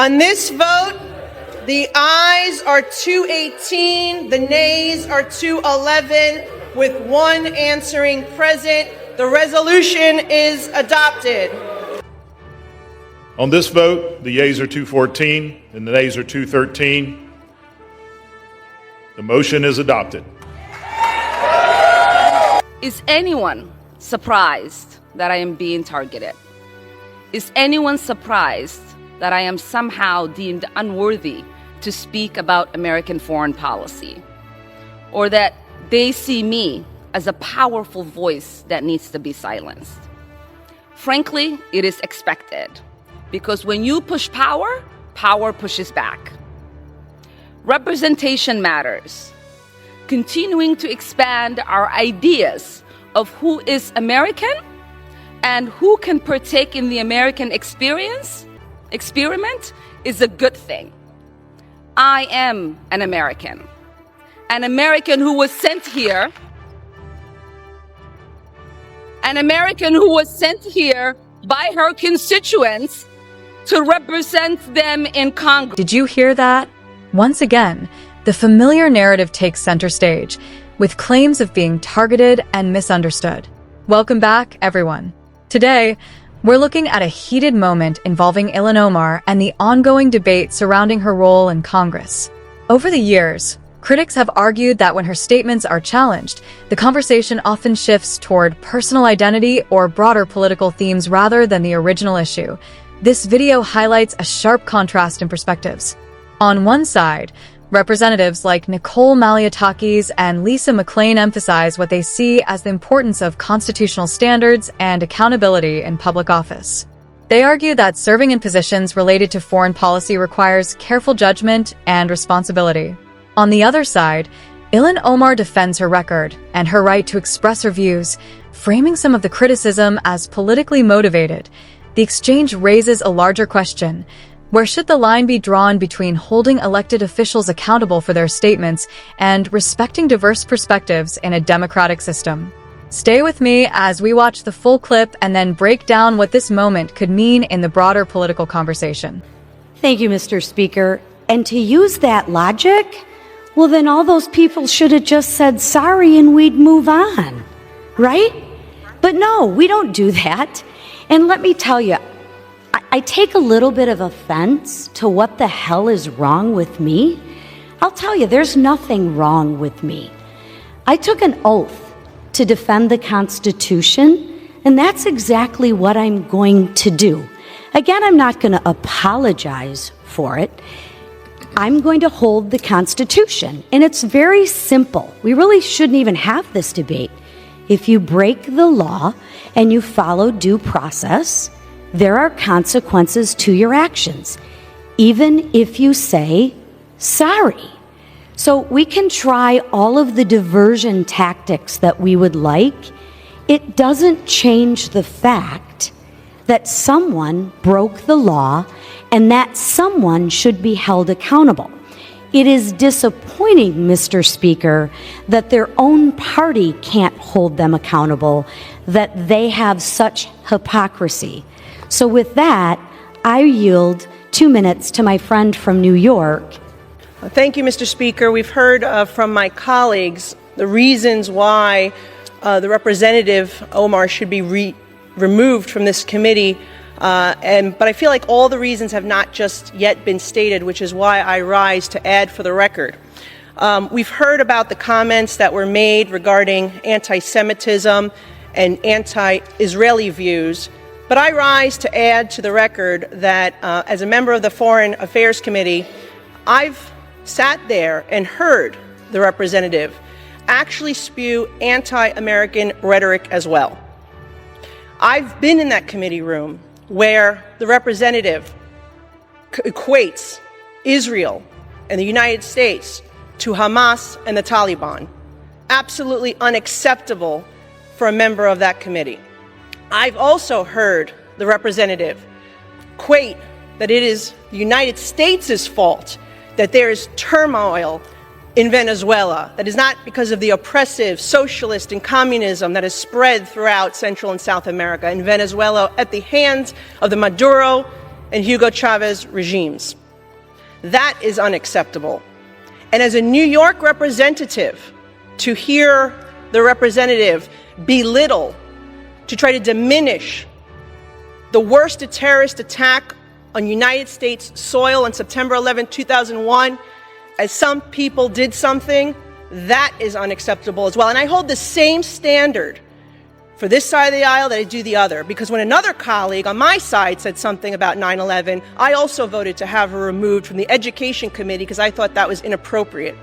On this vote, the ayes are 218, the nays are 211, with one answering present. The resolution is adopted. On this vote, the yeas are 214 and the nays are 213. The motion is adopted. Is anyone surprised that I am being targeted? Is anyone surprised that I am somehow deemed unworthy to speak about American foreign policy? Or that they see me as a powerful voice that needs to be silenced? Frankly, it is expected, because when you push power, power pushes back. Representation matters. Continuing to expand our ideas of who is American and who can partake in the American experiment is a good thing. I am an American who was sent here, by her constituents to represent them in Congress. Did you hear that? Once again, the familiar narrative takes center stage, with claims of being targeted and misunderstood. Welcome back, everyone. Today, we're looking at a heated moment involving Ilhan Omar and the ongoing debate surrounding her role in Congress. Over the years, critics have argued that when her statements are challenged, the conversation often shifts toward personal identity or broader political themes rather than the original issue. This video highlights a sharp contrast in perspectives. On one side, representatives like Nicole Malliotakis and Lisa McClain emphasize what they see as the importance of constitutional standards and accountability in public office. They argue that serving in positions related to foreign policy requires careful judgment and responsibility. On the other side, Ilhan Omar defends her record and her right to express her views, framing some of the criticism as politically motivated. The exchange raises a larger question. Where should the line be drawn between holding elected officials accountable for their statements and respecting diverse perspectives in a democratic system? Stay with me as we watch the full clip and then break down what this moment could mean in the broader political conversation. Thank you, Mr. Speaker. And to use that logic, well, then all those people should have just said sorry and we'd move on, right? But no, we don't do that. And let me tell you, I take a little bit of offense to what the hell is wrong with me. I'll tell you, there's nothing wrong with me. I took an oath to defend the Constitution, and that's exactly what I'm going to do. Again, I'm not going to apologize for it. I'm going to hold the Constitution, and it's very simple. We really shouldn't even have this debate. If you break the law and you follow due process, there are consequences to your actions, even if you say sorry. So we can try all of the diversion tactics that we would like. It doesn't change the fact that someone broke the law and that someone should be held accountable. It is disappointing, Mr. Speaker, that their own party can't hold them accountable, that they have such hypocrisy. So with that, I yield 2 minutes to my friend from New York. Thank you, Mr. Speaker. We've heard from my colleagues the reasons why the Representative Omar should be removed from this committee, but I feel like all the reasons have not just yet been stated, which is why I rise to add for the record. We've heard about the comments that were made regarding anti-Semitism and anti-Israeli views. But I rise to add to the record that as a member of the Foreign Affairs Committee, I've sat there and heard the representative actually spew anti-American rhetoric as well. I've been in that committee room where the representative equates Israel and the United States to Hamas and the Taliban. Absolutely unacceptable for a member of that committee. I've also heard the representative equate that it is the United States' fault that there is turmoil in Venezuela, that is not because of the oppressive socialist and communism that has spread throughout Central and South America, in Venezuela at the hands of the Maduro and Hugo Chavez regimes. That is unacceptable. And as a New York representative, to hear the representative belittle, to try to diminish the worst terrorist attack on United States soil on September 11, 2001, as some people did something, that is unacceptable as well. And I hold the same standard for this side of the aisle that I do the other, because when another colleague on my side said something about 9/11, I also voted to have her removed from the Education Committee because I thought that was inappropriate.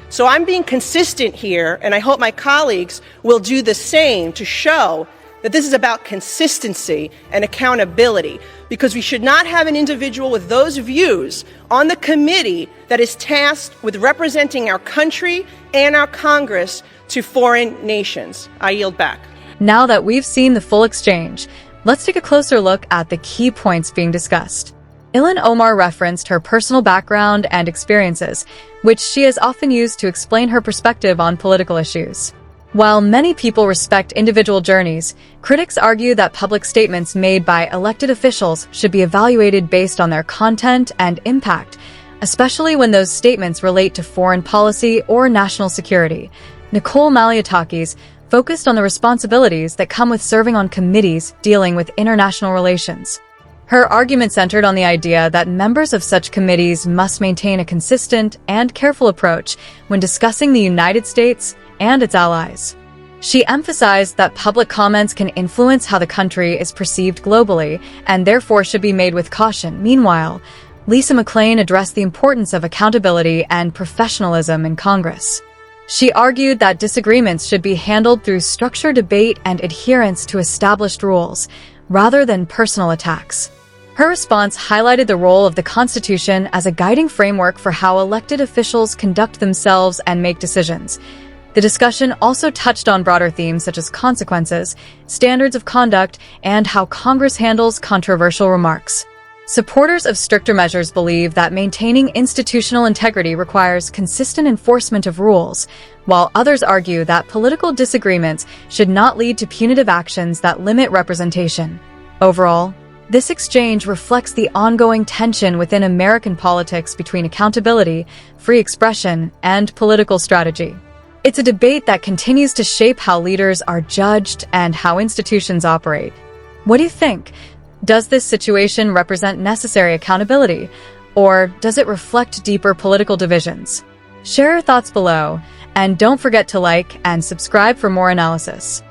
So I'm being consistent here, and I hope my colleagues will do the same to show that this is about consistency and accountability, because we should not have an individual with those views on the committee that is tasked with representing our country and our Congress to foreign nations. I yield back. Now that we've seen the full exchange, let's take a closer look at the key points being discussed. Ilhan Omar referenced her personal background and experiences, which she has often used to explain her perspective on political issues. While many people respect individual journeys, critics argue that public statements made by elected officials should be evaluated based on their content and impact, especially when those statements relate to foreign policy or national security. Nicole Malliotakis focused on the responsibilities that come with serving on committees dealing with international relations. Her argument centered on the idea that members of such committees must maintain a consistent and careful approach when discussing the United States and its allies. She emphasized that public comments can influence how the country is perceived globally and therefore should be made with caution. Meanwhile, Lisa McClain addressed the importance of accountability and professionalism in Congress. She argued that disagreements should be handled through structured debate and adherence to established rules, rather than personal attacks. Her response highlighted the role of the Constitution as a guiding framework for how elected officials conduct themselves and make decisions. The discussion also touched on broader themes such as consequences, standards of conduct, and how Congress handles controversial remarks. Supporters of stricter measures believe that maintaining institutional integrity requires consistent enforcement of rules, while others argue that political disagreements should not lead to punitive actions that limit representation. Overall, this exchange reflects the ongoing tension within American politics between accountability, free expression, and political strategy. It's a debate that continues to shape how leaders are judged and how institutions operate. What do you think? Does this situation represent necessary accountability, or does it reflect deeper political divisions? Share your thoughts below, and don't forget to like and subscribe for more analysis.